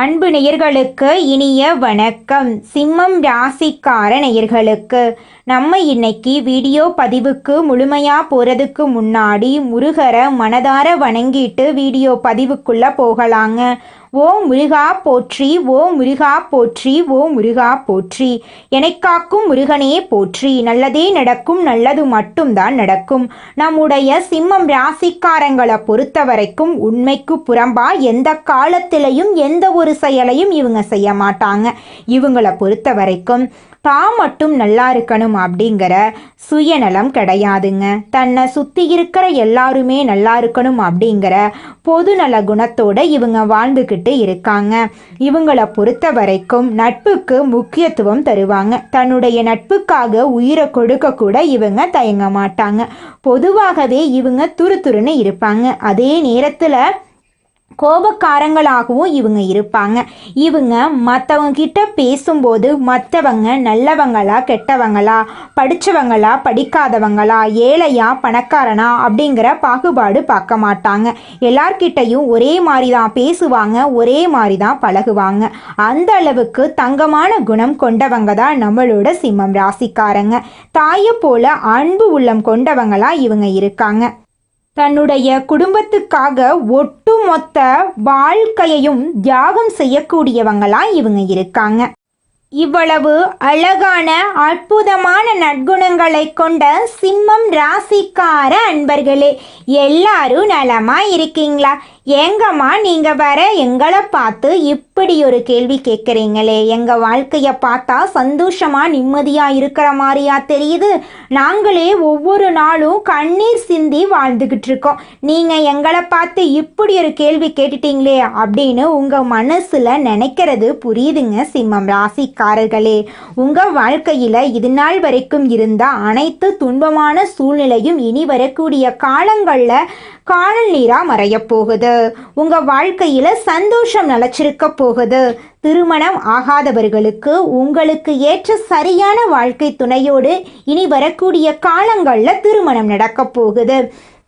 அன்பு நேயர்களுக்கு இனிய வணக்கம். சிம்மம் ராசிக்கார நேயர்களுக்கு நம்ம இன்னைக்கு வீடியோ பதிவுக்கு முழுமையாக போகிறதுக்கு முன்னாடி முருகரை மனதார வணங்கிட்டு வீடியோ பதிவுக்குள்ளே போகலாங்க. ஓ முருகா போற்றி, ஓ முருகா போற்றி, ஓ முருகா போற்றி, எனக்காக்கும் முருகனே போற்றி. நல்லதே நடக்கும், நல்லது மட்டும்தான் நடக்கும். நம்முடைய சிம்மம் ராசிக்காரங்களை பொறுத்த வரைக்கும் உண்மைக்கு புறம்பா எந்த காலத்திலையும் எந்த ஒரு செயலையும் இவங்க செய்ய மாட்டாங்க. இவங்களை பொறுத்த வரைக்கும் தான் மட்டும் நல்லா இருக்கணும் அப்படிங்கிற சுயநலம் கிடையாதுங்க. தன்னை சுற்றி இருக்கிற எல்லாருமே நல்லா இருக்கணும் அப்படிங்கிற பொதுநல குணத்தோட இவங்க வாழ்ந்துக்கிட்டு இருக்காங்க. இவங்களை பொறுத்த வரைக்கும் நட்புக்கு முக்கியத்துவம் தருவாங்க. தன்னுடைய நட்புக்காக உயிரை கொடுக்க கூட இவங்க தயங்க மாட்டாங்க. பொதுவாகவே இவங்க துருதுருன்னு இருப்பாங்க. அதே நேரத்தில் கோபக்காரங்களாகவும் இவங்க இருப்பாங்க. இவங்க மற்றவங்க கிட்ட பேசும்போது மற்றவங்க நல்லவங்களா கெட்டவங்களா, படித்தவங்களா படிக்காதவங்களா, ஏழையா பணக்காரனா அப்படிங்கிற பாகுபாடு பார்க்க மாட்டாங்க. எல்லார்கிட்டையும் ஒரே மாதிரி தான் பேசுவாங்க, ஒரே மாதிரி தான் பழகுவாங்க. அந்த அளவுக்கு தங்கமான குணம் கொண்டவங்க தான் நம்மளோட சிம்மம் ராசிக்காரங்க. தாயை போல அன்பு உள்ளம் கொண்டவங்களா இவங்க இருக்காங்க. தன்னுடைய குடும்பத்துக்காக ஒட்டுமொத்த வாழ்க்கையையும் தியாகம் செய்யக்கூடியவங்களா இவங்க இருக்காங்க. இவ்வளவு அழகான அற்புதமான நற்குணங்களை கொண்ட சிம்மம் ராசிக்கார அன்பர்களே, எல்லாரும் நலமா இருக்கீங்களா? ஏங்கம்மா நீங்க வர எங்களை பார்த்து இப்படி ஒரு கேள்வி கேட்குறீங்களே, எங்க வாழ்க்கைய பார்த்தா சந்தோஷமா நிம்மதியா இருக்கிற மாதிரியா தெரியுது. நாங்களே ஒவ்வொரு நாளும் கண்ணீர் சிந்தி வாழ்ந்துகிட்டு இருக்கோம். நீங்க எங்களை பார்த்து இப்படி ஒரு கேள்வி கேட்டுட்டீங்களே அப்படின்னு உங்க மனசுல நினைக்கிறது புரியுதுங்க சிம்மம் ராசிக்காரர்களே. உங்க வாழ்க்கையில இது நாள் வரைக்கும் இருந்த அனைத்து துன்பமான சூழ்நிலையும் இனி வரக்கூடிய காலங்கள்ல காணல் நீரா மறைய போகுது. உங்க வாழ்க்கையில சந்தோஷம் நிலைச்சிருக்க போகுது. திருமணம் ஆகாதவர்களுக்கு உங்களுக்கு ஏற்ற சரியான வாழ்க்கை துணையோடு இனி வரக்கூடிய காலங்கள்ல திருமணம் நடக்க போகுது.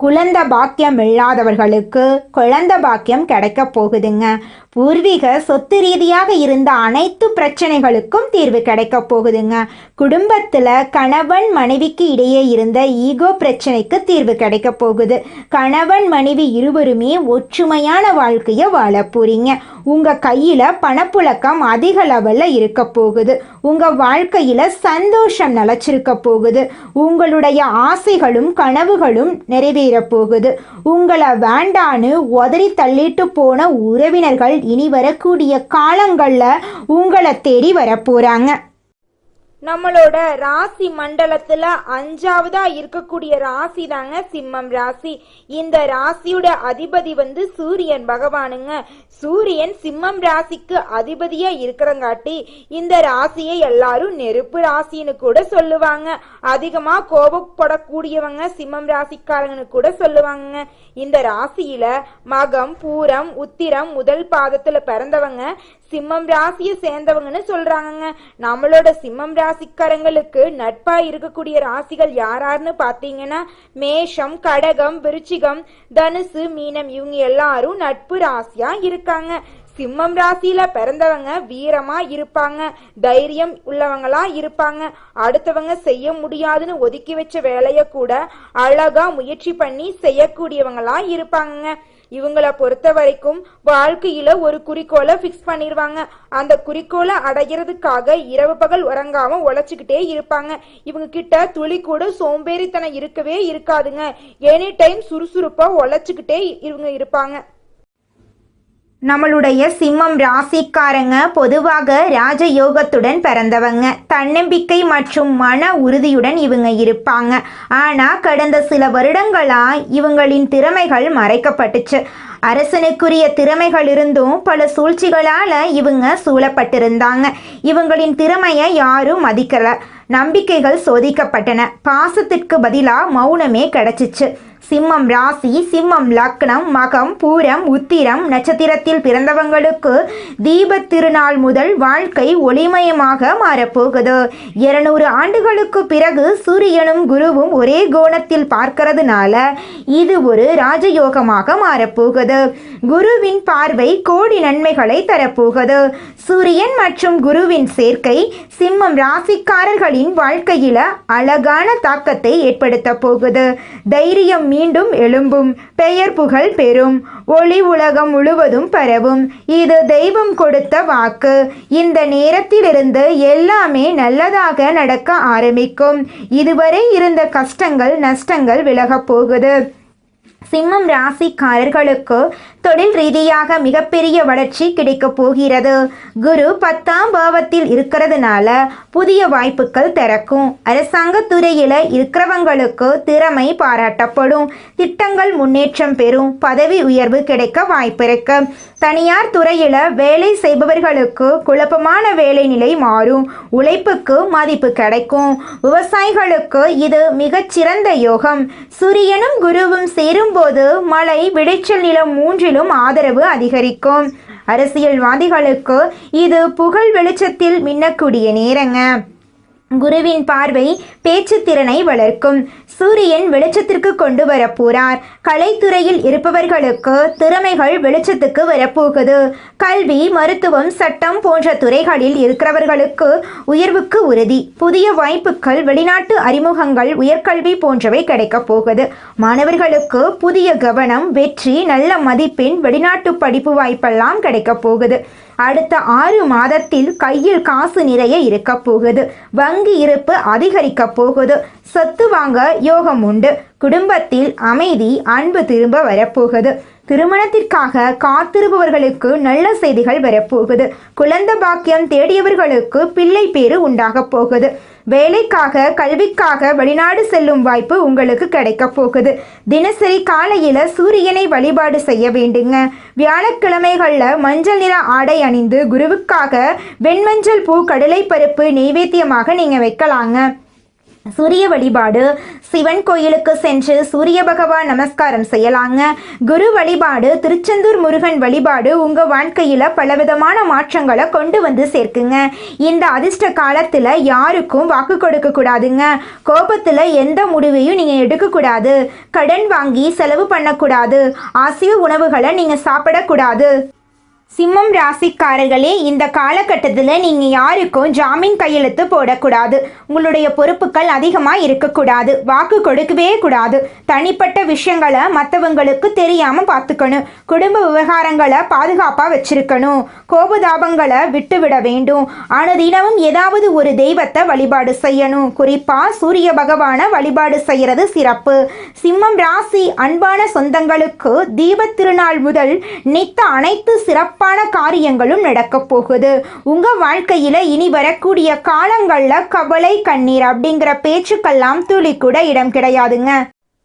குழந்தை பாக்கியம் இல்லாதவர்களுக்கு குழந்தை பாக்கியம் கிடைக்க போகுதுங்க. பூர்வீக சொத்து ரீதியாக இருந்த அனைத்து பிரச்சனைகளுக்கும் தீர்வு கிடைக்க போகுதுங்க. குடும்பத்தில் கணவன் மனைவிக்கு இடையே இருந்த ஈகோ பிரச்சனைக்கு தீர்வு கிடைக்க போகுது. கணவன் மனைவி இருவருமே ஒற்றுமையான வாழ்க்கையை வாழ போறீங்க. உங்க கையில பணப்புழக்கம் அதிக லெவல்ல இருக்க போகுது. உங்க வாழ்க்கையில சந்தோஷம் நிலைச்சிருக்க போகுது. உங்களுடைய ஆசைகளும் கனவுகளும் நிறைவேற போகுது. உங்களை வேண்டான்னு உதறி தள்ளிட்டு போன உறவினர்கள் இனி வரக்கூடிய காலங்கள்ல உங்களை தேடி வர போறாங்க. நம்மளோட ராசி மண்டலத்துல 5வதா இருக்கக்கூடிய ராசி தாங்க சிம்மம் ராசி. இந்த ராசியோட அதிபதி சூரியன் பகவானுங்க. சூரியன் சிம்மம் ராசிக்கு அதிபதியா இருக்கிறங்காட்டி இந்த ராசியை எல்லாரும் நெருப்பு ராசின்னு கூட சொல்லுவாங்க. அதிகமா கோபப்படக்கூடியவங்க சிம்மம் ராசிக்காரங்கன்னு கூட சொல்லுவாங்க. இந்த ராசியில மகம், பூரம், உத்திரம் முதல் பாதத்துல பிறந்தவங்க சிம்மம் ராசியை சேர்ந்தவங்கன்னு சொல்றாங்க. நம்மளோட சிம்மம் ராசிக்காரங்களுக்கு நட்பா இருக்கக்கூடிய ராசிகள் யாராருன்னு பாத்தீங்கன்னா மேஷம், கடகம், விருச்சிகம், தனுசு, மீனம் இவங்க எல்லாரும் நட்பு ராசியா இருக்காங்க. சிம்மம் ராசியில பிறந்தவங்க வீரமா இருப்பாங்க, தைரியம் உள்ளவங்களா இருப்பாங்க. அடுத்தவங்க செய்ய முடியாதுன்னு ஒதுக்கி வச்ச வேலைய கூட அழகா முயற்சி பண்ணி செய்யக்கூடியவங்களா இருப்பாங்க. இவங்களை பொறுத்த வரைக்கும் வாழ்க்கையில ஒரு குறிக்கோளை பிக்ஸ் பண்ணிடுவாங்க. அந்த குறிக்கோளை அடைகிறதுக்காக இரவு பகல் உறங்காம உழைச்சுக்கிட்டே இருப்பாங்க. இவங்க கிட்ட துளி கூட சோம்பேறித்தனம் இருக்கவே இருக்காதுங்க. எனி டைம் சுறுசுறுப்பா உழைச்சுக்கிட்டே இவங்க இருப்பாங்க. நம்மளுடைய சிம்மம் ராசிக்காரங்க பொதுவாக ராஜயோகத்துடன் பிறந்தவங்க. தன்னம்பிக்கை மற்றும் மன உறுதியுடன் இவங்க இருப்பாங்க. ஆனால் கடந்த சில வருடங்களா இவங்களின் திறமைகள் மறைக்கப்பட்டுச்சு. அரசனுக்குரிய திறமைகள் இருந்தும் பல சூழ்ச்சிகளால் இவங்க சூழப்பட்டிருந்தாங்க. இவங்களின் திறமையை யாரும் மதிக்கல. நம்பிக்கைகள் சோதிக்கப்பட்டன. பாசத்திற்கு பதிலாக மௌனமே கிடைச்சிச்சு. சிம்மம் ராசி, சிம்மம் லக்னம், மகம், பூரம், உத்திரம் நட்சத்திரத்தில் பிறந்தவங்களுக்கு தீபத் திருநாள் முதல் வாழ்க்கை ஒளிமயமாக மாறப்போகுது. 200 ஆண்டுகளுக்கு பிறகு சூரியனும் குருவும் ஒரே கோணத்தில் பார்க்கறதுனால இது ஒரு ராஜயோகமாக மாறப்போகுது. குருவின் பார்வை கோடி நன்மைகளை தரப்போகுது. சூரியன் மற்றும் குருவின் சேர்க்கை சிம்மம் ராசிக்காரர்களின் வாழ்க்கையில அழகான தாக்கத்தை ஏற்படுத்த போகுது. தைரியம் மீண்டும் எழும்பும், பெயர் புகழ் பெறும், ஒளி உலகம் முழுவதும் பரவும். இது தெய்வம் கொடுத்த வாக்கு. இந்த நேரத்திலிருந்து எல்லாமே நல்லதாக நடக்க ஆரம்பிக்கும். இதுவரை இருந்த கஷ்டங்கள் நஷ்டங்கள் விலகப் போகுது. சிம்மம் ராசிக்காரர்களுக்கு தொழில் ரீதியாக மிகப்பெரிய வளர்ச்சி கிடைக்கப் போகிறது. குரு 10ஆம் பாவத்தில் இருக்கிறதுனால புதிய வாய்ப்புகள் திறக்கும். அரசாங்க துறையில் இருக்கிறவங்களுக்கு திறமை பாராட்டப்படும். திட்டங்கள் முன்னேற்றம் பெறும். பதவி உயர்வு கிடைக்க வாய்ப்பு இருக்கு. தனியார் துறையில் வேலை செய்பவர்களுக்கு குழப்பமான வேலை நிலை மாறும். உழைப்புக்கு மதிப்பு கிடைக்கும். விவசாயிகளுக்கு இது மிகச்சிறந்த யோகம். சூரியனும் குருவும் சேரும்போது மழை, விளைச்சல் நிலம் மூன்றிலும் ஆதரவு அதிகரிக்கும். அரசியல்வாதிகளுக்கு இது புகழ் வெளிச்சத்தில் மின்னக்கூடிய நேரங்க. குருவின் பார்வை பேச்சு திறனை வளர்க்கும். சூரியன் வெளிச்சத்திற்கு கொண்டு வரப்போறார். கலைத்துறையில் இருப்பவர்களுக்கு திறமைகள் வெளிச்சத்துக்கு வரப்போகுது. கல்வி, மருத்துவம், சட்டம் போன்ற துறைகளில் இருக்கிறவர்களுக்கு உயர்வுக்கு உறுதி. புதிய வாய்ப்புகள், வெளிநாட்டு அறிமுகங்கள், உயர்கல்வி போன்றவை கிடைக்கப் போகுது. மாணவர்களுக்கு புதிய கவனம், வெற்றி, நல்ல மதிப்பெண், வெளிநாட்டு படிப்பு வாய்ப்பெல்லாம் கிடைக்கப் போகுது. அடுத்த 6 மாதத்தில் கையில் காசு நிறைய இருக்க போகுது. வங்கி இருப்பு அதிகரிக்க போகுது. சொத்து வாங்க யோகம் உண்டு. குடும்பத்தில் அமைதி, அன்பு திரும்ப வரப்போகுது. திருமணத்திற்காக காத்திருப்பவர்களுக்கு நல்ல செய்திகள் வரப்போகுது. குழந்தை பாக்கியம் தேடியவர்களுக்கு பிள்ளை பேறு உண்டாக போகுது. வேலைக்காக, கல்விக்காக வெளிநாடு செல்லும் வாய்ப்பு உங்களுக்கு கிடைக்க போகுது. தினசரி காலையில் சூரியனை வழிபாடு செய்ய வேண்டுங்க. வியாழக்கிழமைகளில் மஞ்சள் நிற ஆடை அணிந்து குருவுக்காக வெண்மஞ்சள் பூ, கடலை பருப்பு நெய்வேத்தியமாக நீங்கள் வைக்கலாங்க. சூரிய வழிபாடு, சிவன் கோயிலுக்கு சென்று சூரிய பகவான் நமஸ்காரம் செய்யலாங்க. குரு வழிபாடு, திருச்செந்தூர் முருகன் வழிபாடு உங்க வாழ்க்கையில பலவிதமான மாற்றங்களை கொண்டு வந்து சேர்க்குங்க. இந்த அதிர்ஷ்ட காலத்துல யாருக்கும் வாக்கு கொடுக்க கூடாதுங்க. கோபத்துல எந்த முடிவையும் நீங்க எடுக்க கூடாது. கடன் வாங்கி செலவு பண்ணக்கூடாது. அசைவ உணவுகளை நீங்க சாப்பிடக்கூடாது. சிம்மம் ராசிக்காரர்களே, இந்த காலகட்டத்தில் நீங்கள் யாருக்கும் ஜாமீன் கையெழுத்து போடக்கூடாது. உங்களுடைய பொறுப்புகள் அதிகமாக இருக்கக்கூடாது. வாக்கு கொடுக்கவே கூடாது. தனிப்பட்ட விஷயங்களை மற்றவங்களுக்கு தெரியாமல் பார்த்துக்கணும். குடும்ப விவகாரங்களை பாதுகாப்பாக வச்சிருக்கணும். கோபதாபங்களை விட்டுவிட வேண்டும். அனுதினமும் ஏதாவது ஒரு தெய்வத்தை வழிபாடு செய்யணும். குறிப்பாக சூரிய பகவானை வழிபாடு செய்கிறது சிறப்பு. சிம்மம் ராசி அன்பான சொந்தங்களுக்கு தீபத் திருநாள் முதல் நித்த அனைத்து சிறப்பு காரியங்களும் நடக்க போகுது. உங்க வாழ்க்கையில இனி வரக்கூடிய காலங்கள்ல கவலை, கண்ணீர் அப்படிங்கிற பேச்சுக்கெல்லாம் துளி கூட இடம் கிடையாதுங்க.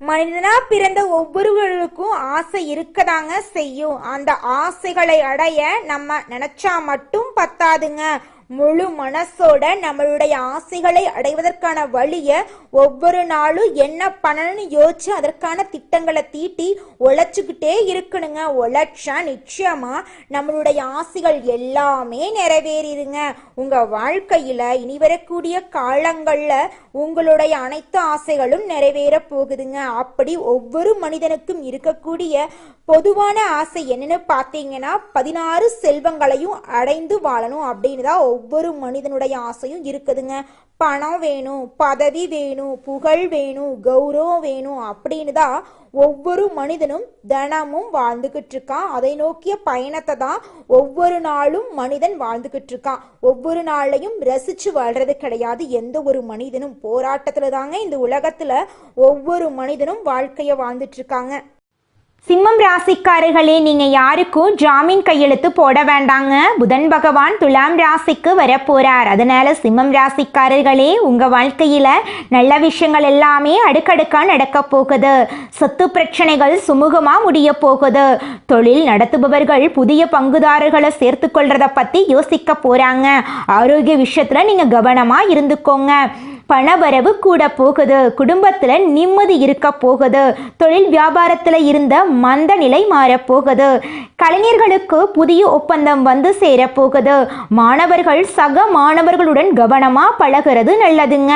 மனிதனா பிறந்த ஒவ்வொருவருக்கும் ஆசை இருக்கதாங்க செய்யும். அந்த ஆசைகளை அடைய நம்ம நினைச்சா மட்டும் பத்தாதுங்க. முழு மனசோட நம்மளுடைய ஆசைகளை அடைவதற்கான வழியை ஒவ்வொரு நாளும் என்ன பண்ணணும்னு யோசிச்சு அதற்கான திட்டங்களை தீட்டி உழைச்சிக்கிட்டே இருக்கணுங்க. உழைச்சா நிச்சயமா நம்மளுடைய ஆசைகள் எல்லாமே நிறைவேறிடுங்க. உங்க வாழ்க்கையில இனி வரக்கூடிய காலங்கள்ல உங்களுடைய அனைத்து ஆசைகளும் நிறைவேற போகுதுங்க. அப்படி ஒவ்வொரு மனிதனுக்கும் இருக்கக்கூடிய பொதுவான ஆசை என்னன்னு பார்த்தீங்கன்னா 16 செல்வங்களையும் அடைந்து வாழணும் அப்படின்னு தான் ஒவ்வொரு மனிதனுடைய ஆசையும் இருக்குதுங்க. பணம் வேணும், பதவி வேணும், புகழ் வேணும், கௌரவம் வேணும் அப்படின்னு தான் ஒவ்வொரு மனிதனும் தினமும் வாழ்ந்துகிட்டு இருக்கான். அதை நோக்கிய பயணத்தை தான் ஒவ்வொரு நாளும் மனிதன் வாழ்ந்துகிட்டு இருக்கான். ஒவ்வொரு நாளையும் ரசிச்சு வாழ்றது கிடையாது. எந்த ஒரு மனிதனும் போராட்டத்துல தாங்க இந்த உலகத்துல ஒவ்வொரு மனிதனும் வாழ்க்கைய வாழ்ந்துட்டு இருக்காங்க. சிம்மம் ராசிக்காரர்களே, நீங்கள் யாருக்கும் ஜாமீன் கையெழுத்து போட வேண்டாங்க. புதன் பகவான் துலாம் ராசிக்கு வரப்போகிறார். அதனால் சிம்மம் ராசிக்காரர்களே, உங்கள் வாழ்க்கையில் நல்ல விஷயங்கள் எல்லாமே அடுக்கடுக்காக நடக்க போகுது. சொத்து பிரச்சனைகள் சுமூகமாக முடிய போகுது. தொழில் நடத்துபவர்கள் புதிய பங்குதாரர்களை சேர்த்து கொள்றதை பற்றி யோசிக்க போகிறாங்க. ஆரோக்கிய விஷயத்தில் நீங்கள் கவனமாக இருந்துக்கோங்க. பணவரவு கூட போகுது, குடும்பத்தில் நிம்மதி இருக்க போகுது, தொழில் வியாபாரத்தில் இருந்த மந்த நிலை மாறப்போகுது, கலைஞர்களுக்கு புதிய ஒப்பந்தம் வந்து சேரப்போகுது, மாணவர்கள் சக மாணவர்களுடன் கவனமாக பழகிறது நல்லதுங்க.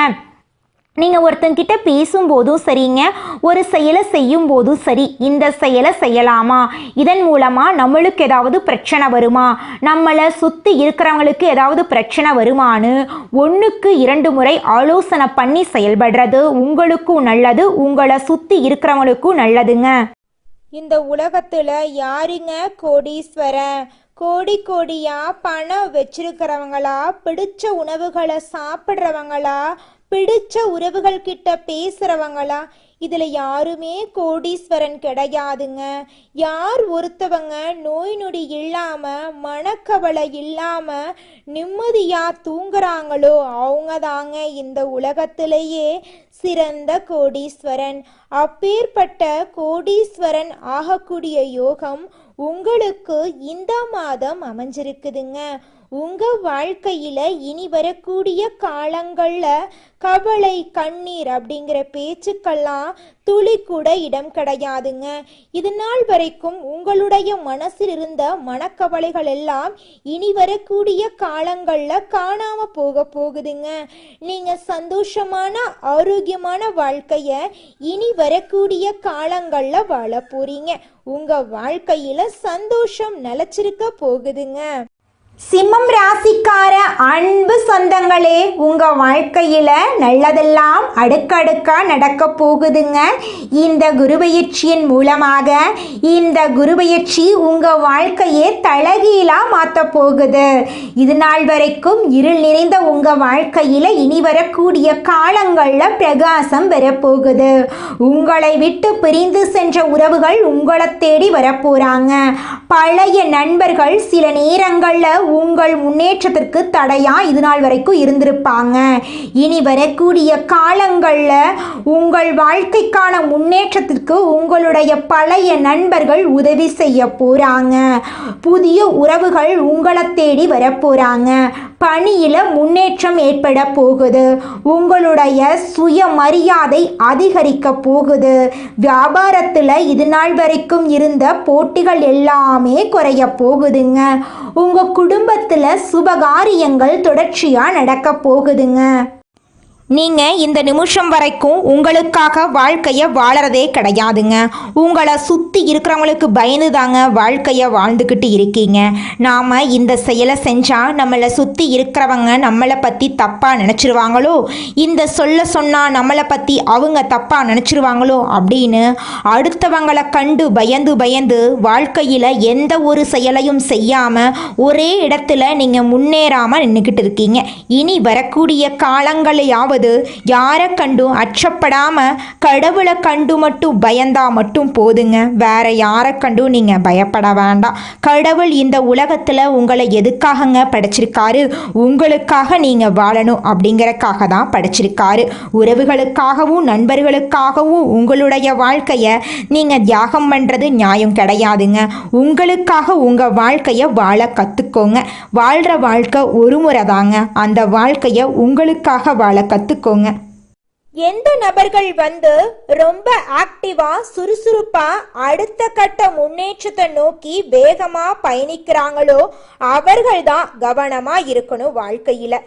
நீங்கள் ஒருத்தங்கிட்ட பேசும்போதும் சரிங்க, ஒரு செயலை செய்யும் போதும் சரி, இந்த செயலை செய்யலாமா, இதன் மூலமாக நம்மளுக்கு ஏதாவது பிரச்சனை வருமா, நம்மளை சுற்றி இருக்கிறவங்களுக்கு ஏதாவது பிரச்சனை வருமானு 1க்கு 2 முறை ஆலோசனை பண்ணி செயல்படுறது உங்களுக்கும் நல்லது, உங்களை சுற்றி இருக்கிறவங்களுக்கும் நல்லதுங்க. இந்த உலகத்துல யாருங்க கோடீஸ்வரன்? கோடி கோடியா பணம் வச்சிருக்கிறவங்களா, பிடிச்ச உணவுகளை சாப்பிட்றவங்களா, பிடிச்ச உறவுகள் கிட்ட பேசுறவங்களா? இதுல யாருமே கோடீஸ்வரன் கிடையாதுங்க. யார் ஒருத்தவங்க நோய் நொடி இல்லாம மனக்கவலை இல்லாம நிம்மதியா தூங்குறாங்களோ அவங்க தாங்க இந்த உலகத்திலேயே சிறந்த கோடீஸ்வரன். அப்பேற்பட்ட கோடீஸ்வரன் ஆகக்கூடிய யோகம் உங்களுக்கு இந்த மாதம் அமைஞ்சிருக்குதுங்க. உங்க வாழ்க்கையில இனி வரக்கூடிய காலங்கள்ல கவலை கண்ணீர் அப்படிங்கிற பேச்சுக்கெல்லாம் துளி கூட இடம் கிடையாதுங்க. இது நாள் வரைக்கும் உங்களுடைய மனசில் இருந்த மனக்கவலைகள் எல்லாம் இனி வரக்கூடிய காலங்கள்ல காணாம போகுதுங்க. நீங்க சந்தோஷமான ஆரோக்கியமான வாழ்க்கைய இனி வரக்கூடிய காலங்கள்ல வாழ போறீங்க. உங்க வாழ்க்கையில சந்தோஷம் நிலைச்சிருக்க போகுதுங்க. சிம்மம் ராசிக்கார அன்பு சொந்தங்களே, உங்கள் வாழ்க்கையில் நல்லதெல்லாம் அடுக்கடுக்கா நடக்க போகுதுங்க. இந்த குருபெயர்ச்சியின் மூலமாக இந்த குருபெயர்ச்சி உங்கள் வாழ்க்கையை தலைகீழாக மாற்ற போகுது. இது நாள் வரைக்கும் இருள் நிறைந்த உங்கள் வாழ்க்கையில் இனி வரக்கூடிய காலங்களில் பிரகாசம் வரப்போகுது. உங்களை விட்டு பிரிந்து சென்ற உறவுகள் உங்களை தேடி வரப்போகிறாங்க. பழைய நண்பர்கள் சில நேரங்களில் உங்கள் முன்னேற்றத்திற்கு தடையா இது நாள் வரைக்கும் இருந்திருப்பாங்க. இனி வரக்கூடிய காலங்களில் உங்கள் வாழ்க்கைக்கான முன்னேற்றத்திற்கு உங்களுடைய பழைய நண்பர்கள் உதவி செய்ய போறாங்க. புதிய உறவுகள் உங்களை தேடி வரப்போறாங்க. பணியில் முன்னேற்றம் ஏற்பட போகுது. உங்களுடைய சுயமரியாதை அதிகரிக்க போகுது. வியாபாரத்தில் இது நாள் வரைக்கும் இருந்த போட்டிகள் எல்லாமே குறைய போகுதுங்க. உங்கள் குடும்பத்தில் சுபகாரியங்கள் தொடர்ச்சியாக நடக்க போகுதுங்க. நீங்கள் இந்த நிமிஷம் வரைக்கும் உங்களுக்காக வாழ்க்கையை வாழறதே கிடையாதுங்க. உங்களை சுற்றி இருக்கிறவங்களுக்கு பயந்து தாங்க வாழ்க்கையை வாழ்ந்துக்கிட்டு இருக்கீங்க. நாம் இந்த செயலை செஞ்சால் நம்மளை சுற்றி இருக்கிறவங்க நம்மளை பற்றி தப்பாக நினச்சிருவாங்களோ, இந்த சொன்னால் நம்மளை பற்றி அவங்க தப்பாக நினச்சிருவாங்களோ அப்படின்னு அடுத்தவங்களை கண்டு பயந்து வாழ்க்கையில் எந்த ஒரு செயலையும் செய்யாமல் ஒரே இடத்துல நீங்கள் முன்னேறாமல் நின்றுக்கிட்டு இருக்கீங்க. இனி வரக்கூடிய காலங்களையாவது யாரை கண்டும் அச்சப்படாம கடவுளை கண்டு மட்டும் பயந்தா மட்டும் போதுங்க. வேற யாரை கண்டும் நீங்க பயப்பட வேண்டாம். கடவுள் இந்த உலகத்துல உங்களை எதுக்காகங்க படைச்சிருக்காரு? உங்களுக்காக நீங்க வாழணும் அப்படிங்கறக்காக தான் படைச்சிருக்காரு. உறவுகளுக்காகவும் நண்பர்களுக்காகவும் உங்களுடைய வாழ்க்கைய நீங்க தியாகம் பண்றது நியாயம் கிடையாதுங்க. உங்களுக்காக உங்க வாழ்க்கைய வாழ கத்துக்கோங்க. வாழ்ற வாழ்க்கை ஒரு முறை தாங்க. அந்த வாழ்க்கைய உங்களுக்காக வாழ கத்துக்கோங்க. எந்த நபர்கள் ரொம்ப ஆக்டிவா சுறுசுறுப்பா அடுத்த கட்ட முன்னேற்றத்தை நோக்கி வேகமா பயணிக்கிறாங்களோ அவர்கள் தான் கவனமா இருக்கணும் வாழ்க்கையில.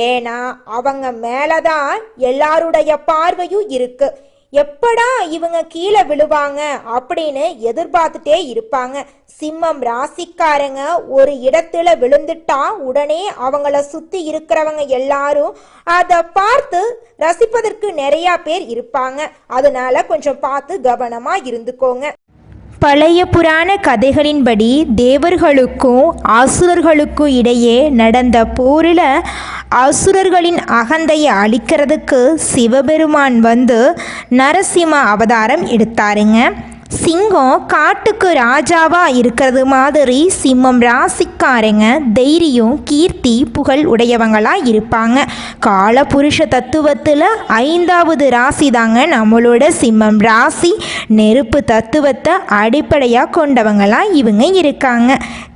ஏன்னா அவங்க மேலதான் எல்லாருடைய பார்வையும் இருக்கு. எப்படா இவங்க கீழே விழுவாங்க அப்படின்னு எதிர்பார்த்துட்டே இருப்பாங்க. சிம்மம் ராசிக்காரங்க ஒரு இடத்துல விழுந்துட்டா உடனே அவங்கள சுத்தி இருக்கிறவங்க எல்லாரும் அதை பார்த்து ரசிப்பதற்கு நிறைய பேர் இருப்பாங்க. அதனால கொஞ்சம் பார்த்து கவனமா இருந்துக்கோங்க. பழைய புராண கதைகளின்படி தேவர்களுக்கும் அசுரர்களுக்கும் இடையே நடந்த போரில் அசுரர்களின் அகந்தையை அழிக்கிறதுக்கு சிவபெருமான் நரசிம்ம அவதாரம் எடுத்தாருங்க. சிங்கம் காட்டுக்கு ராஜாவா இருக்கிறது மாதிரி சிம்மம் ராசிக்காரங்க தைரியம் கீர்த்தி புகழ் உடையவங்களா இருப்பாங்க. காலபுருஷ தத்துவத்தில் 5வது ராசி தாங்க நம்மளோட சிம்மம் ராசி. நெருப்பு தத்துவத்தை அடிப்படையாக கொண்டவங்களா இவங்க இருக்காங்க.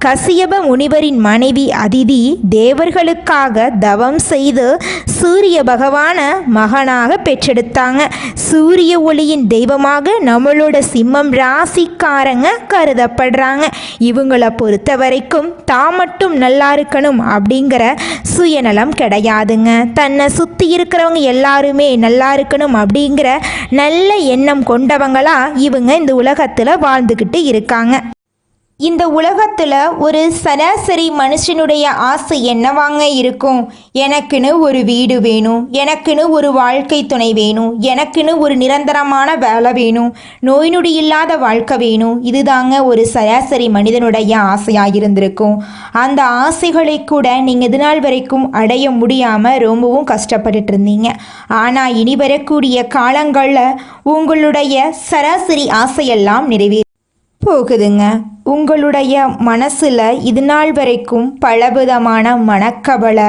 கசியப முனிவரின் மனைவி அதிதி தேவர்களுக்காக தவம் செய்து சூரிய பகவான மகனாக பெற்றெடுத்தாங்க. சூரிய ஒளியின் தெய்வமாக நம்மளோட சிம்மம் ராசிக்காரங்க கருதப்படுறாங்க. இவங்கள பொறுத்த வரைக்கும் தான் மட்டும் நல்லா இருக்கணும் அப்படிங்கிற சுயநலம் கிடையாதுங்க. தன்னை சுற்றி இருக்கிறவங்க எல்லாருமே நல்லா இருக்கணும் அப்படிங்கிற நல்ல எண்ணம் கொண்டவங்களா இவங்க இந்த உலகத்தில் வாழ்ந்துக்கிட்டு இருக்காங்க. இந்த உலகத்தில் ஒரு சராசரி மனுஷனுடைய ஆசை என்னவாங்க இருக்கும்? எனக்குன்னு ஒரு வீடு வேணும், எனக்குன்னு ஒரு வாழ்க்கை துணை வேணும், எனக்குன்னு ஒரு நிரந்தரமான வேலை வேணும், நோய் நொடி இல்லாத வாழ்க்கை வேணும். இதுதாங்க ஒரு சராசரி மனிதனுடைய ஆசையாக இருந்திருக்கும். அந்த ஆசைகளை கூட நீங்கள் இது நாள் வரைக்கும் அடைய முடியாமல் ரொம்பவும் கஷ்டப்பட்டுட்டு இருந்தீங்க. ஆனால் இனி வரக்கூடிய காலங்களில் உங்களுடைய சராசரி ஆசையெல்லாம் நிறைவேறும் போகுதுங்க. உங்களுடைய மனசில் இது நாள் வரைக்கும் பலவிதமான மனக்கவலை,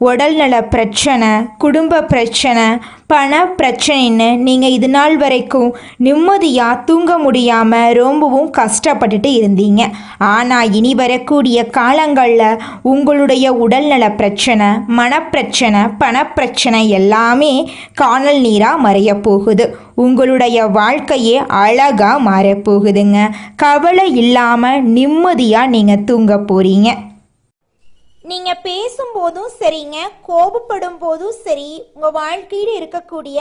உடல்நல பிரச்சனை, குடும்ப பிரச்சனை, பண பிரச்சனைன்னு நீங்கள் இது நாள் வரைக்கும் நிம்மதியாக தூங்க முடியாமல் ரொம்பவும் கஷ்டப்பட்டுட்டு இருந்தீங்க. ஆனால் இனி வரக்கூடிய காலங்களில் உங்களுடைய உடல்நல பிரச்சனை, மனப்பிரச்சனை, பணப்பிரச்சனை எல்லாமே காணல் நீராக மறைய போகுது. உங்களுடைய வாழ்க்கையே அழகாக மாறப்போகுதுங்க. கவலை இல்லாமல் நிம்மதியாக நீங்கள் தூங்க போகிறீங்க. நீங்க பேசும்போதும் சரிங்க, கோபப்படும் போதும் சரி, உங்க வாழ்க்கையில் இருக்கக்கூடிய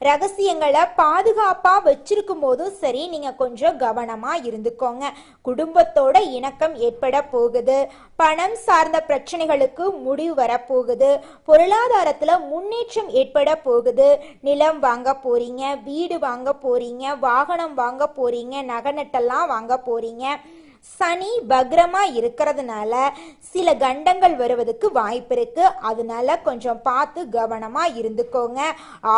ரகசியங்களை பாதுகாப்பா வச்சிருக்கும் போதும் சரி, நீங்க கொஞ்சம் கவனமா இருந்துக்கோங்க. குடும்பத்தோட இணக்கம் ஏற்பட போகுது. பணம் சார்ந்த பிரச்சனைகளுக்கு முடிவு வரப்போகுது. பொருளாதாரத்துல முன்னேற்றம் ஏற்பட போகுது. நிலம் வாங்க போறீங்க, வீடு வாங்க போறீங்க, வாகனம் வாங்க போறீங்க, நகை நட்டெல்லாம் வாங்க போறீங்க. சனி பக்ரமா இருக்கிறதுனால சில கண்டங்கள் வருவதற்கு வாய்ப்பு இருக்கு. அதனால கொஞ்சம் பார்த்து கவனமா இருந்துக்கோங்க.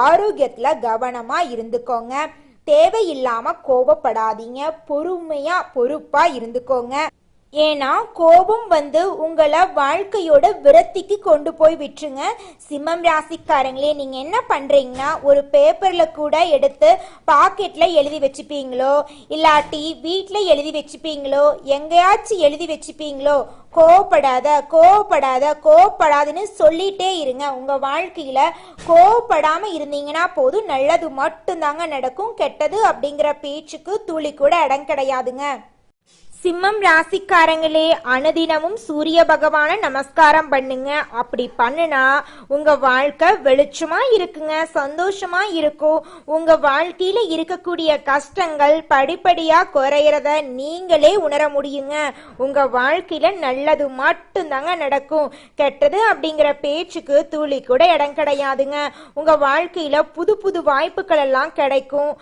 ஆரோக்கியத்துல கவனமா இருந்துக்கோங்க. தேவையில்லாம கோபப்படாதீங்க. பொறுப்பா இருந்துக்கோங்க. ஏன்னா கோபம் உங்களை வாழ்க்கையோட விரத்திக்கு கொண்டு போய் விட்டுருங்க. சிம்மம் ராசிக்காரங்களே, நீங்க என்ன பண்றீங்கன்னா, ஒரு பேப்பர்ல கூட எடுத்து பாக்கெட்ல எழுதி வச்சுப்பீங்களோ, இல்லாட்டி வீட்டுல எழுதி வச்சுப்பீங்களோ, எங்கேயாச்சும் எழுதி வச்சுப்பீங்களோ, கோவப்படாதுன்னு சொல்லிட்டே இருங்க. உங்க வாழ்க்கையில கோவப்படாம இருந்தீங்கன்னா போதும், நல்லது மட்டும்தாங்க நடக்கும். கெட்டது அப்படிங்கிற பேச்சுக்கு துளி கூட இடம் கிடையாதுங்க. சிம்மம் ராசிக்காரங்களே, அனுதினமும் சூரிய பகவான நமஸ்காரம் பண்ணுங்க. அப்படி பண்ணுனா உங்க வாழ்க்கை வெளிச்சமா இருக்குங்க, சந்தோஷமா இருக்கும். உங்க வாழ்க்கையில இருக்கக்கூடிய கஷ்டங்கள் படிப்படியா குறையறத நீங்களே உணர முடியுங்க. உங்க வாழ்க்கையில நல்லது மட்டும்தாங்க நடக்கும். கெட்டது அப்படிங்கிற பேச்சுக்கு துளி கூட இடம் கிடையாதுங்க. உங்க வாழ்க்கையில புது புது வாய்ப்புகள் எல்லாம் கிடைக்கும்.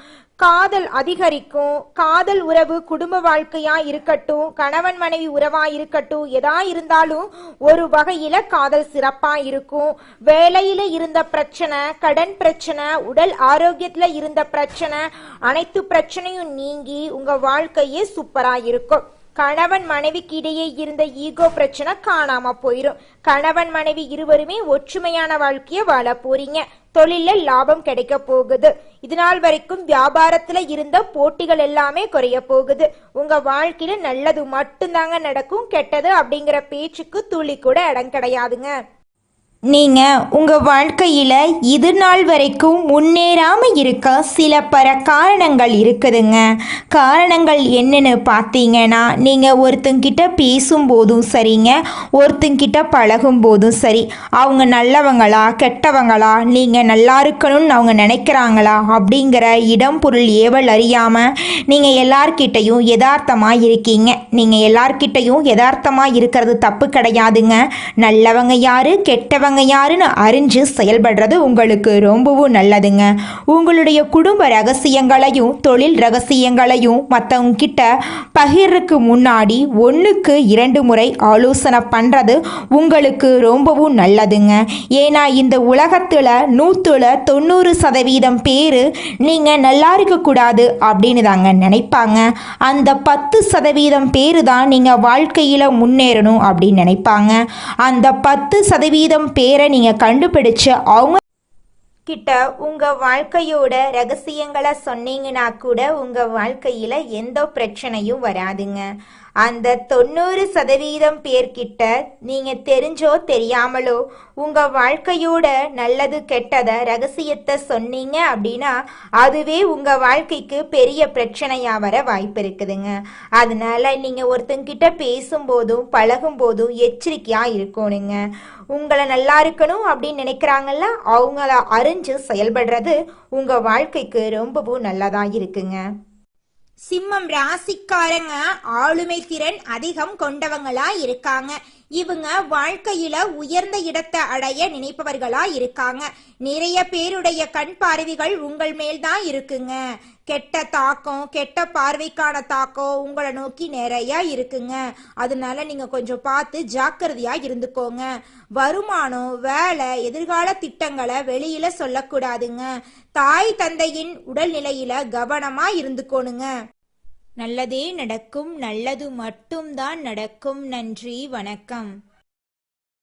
காதல் அதிகரிக்கும். காதல் உறவு குடும்ப வாழ்க்கையா இருக்கட்டும், கணவன் மனைவி உறவா இருக்கட்டும், எதா இருந்தாலும் ஒரு வகையில காதல் சிறப்பா இருக்கும். வேலையில இருந்த பிரச்சனை, கடன் பிரச்சனை, உடல் ஆரோக்கியத்துல இருந்த பிரச்சனை, அனைத்து பிரச்சனையும் நீங்கி உங்க வாழ்க்கையே சூப்பரா இருக்கும். கணவன் மனைவிக்கு இடையே இருந்த ஈகோ பிரச்சனை காணாம போயிரும். கணவன் மனைவி இருவருமே ஒற்றுமையான வாழ்க்கைய வாழ போறீங்க. தொழில லாபம் கிடைக்க போகுது. இதனால் வரைக்கும் வியாபாரத்துல இருந்த போட்டிகள் எல்லாமே குறைய போகுது. உங்க வாழ்க்கையில நல்லது மட்டும்தாங்க நடக்கும். கெட்டது அப்படிங்கிற பேச்சுக்கு துளி கூட இடம் கிடையாதுங்க. நீங்கள் உங்கள் வாழ்க்கையில் இது நாள் வரைக்கும் முன்னேறாமல் இருக்க சில காரணங்கள் இருக்குதுங்க. காரணங்கள் என்னன்னு பார்த்தீங்கன்னா, நீங்கள் ஒருத்தங்கிட்ட பேசும்போதும் சரிங்க, ஒருத்தங்கிட்ட பழகும் போதும் சரி, அவங்க நல்லவங்களா கெட்டவங்களா, நீங்கள் நல்லா இருக்கணும்னு அவங்க நினைக்கிறாங்களா அப்படிங்கிற இடம் பொருள் ஏவல் அறியாமல் நீங்கள் எல்லார்கிட்டையும் யதார்த்தமாக இருக்கீங்க. நீங்கள் எல்லார்கிட்டையும் யதார்த்தமாக இருக்கிறது தப்பு கிடையாதுங்க. நல்லவங்க யார் கெட்டவங்க அவங்க யாருன்னு அறிஞ்சு செயல்படுறது உங்களுக்கு ரொம்பவும் நல்லதுங்க. உங்களுடைய குடும்ப ரகசியங்களையும் தொழில் ரகசியங்களையும் மற்றவங்க கிட்ட பகிர்றதுக்கு முன்னாடி 1க்கு 2 முறை ஆலோசனை பண்ணுறது உங்களுக்கு ரொம்பவும் நல்லதுங்க. ஏன்னா இந்த உலகத்தில் 190% பேர் நீங்கள் நல்லா இருக்கக்கூடாது அப்படின்னு தாங்க நினைப்பாங்க. அந்த 10% பேர் தான் நீங்கள் வாழ்க்கையில் முன்னேறணும் அப்படின்னு நினைப்பாங்க. அந்த 10% பேரை நீங்கள் கண்டுபிடிச்சு அவங்க கிட்ட உங்க வாழ்க்கையோட ரகசியங்களை சொன்னீங்கன்னா கூட உங்க வாழ்க்கையில எந்த பிரச்சனையும் வராதுங்க. அந்த 90% பேர்கிட்ட நீங்க தெரிஞ்சோ தெரியாமலோ உங்க வாழ்க்கையோட நல்லது கெட்டத ரகசியத்தை சொன்னீங்க அப்படின்னா அதுவே உங்க வாழ்க்கைக்கு பெரிய பிரச்சனையா வர வாய்ப்பு இருக்குதுங்க. அதனால நீங்க ஒருத்தங்கிட்ட பேசும்போதும் பழகும் போதும் எச்சரிக்கையா இருக்கணுங்க. உங்களை நல்லா இருக்கணும் அப்படின்னு நினைக்கிறாங்கல்ல, அவங்கள அறிஞ்சு செயல்படுறது உங்க வாழ்க்கைக்கு ரொம்பவும் நல்லதா இருக்குங்க. சிம்மம் ராசிக்காரங்க ஆளுமை திறன் அதிகம் கொண்டவங்களா இருக்காங்க. இவங்க வாழ்க்கையில உயர்ந்த இடத்தை அடைய நினைப்பவர்களா இருக்காங்க. நிறைய பேருடைய கண் பார்வைகள் உங்கள் மேல் தான் இருக்குங்க. கெட்ட தாக்கம், கெட்ட பார்வைக்கான தாக்கம் உங்களை நோக்கி நிறைய இருக்குங்க. அதனால நீங்க கொஞ்சம் பார்த்து ஜாக்கிரதையா இருந்துக்கோங்க. வருமானம், வேலை, எதிர்கால திட்டங்களை வெளியில சொல்லக்கூடாதுங்க. தாய் தந்தையின் உடல்நிலையில கவனமா இருந்துக்கோணுங்க. நல்லதே நடக்கும், நல்லது மட்டும்தான் நடக்கும். நன்றி, வணக்கம்.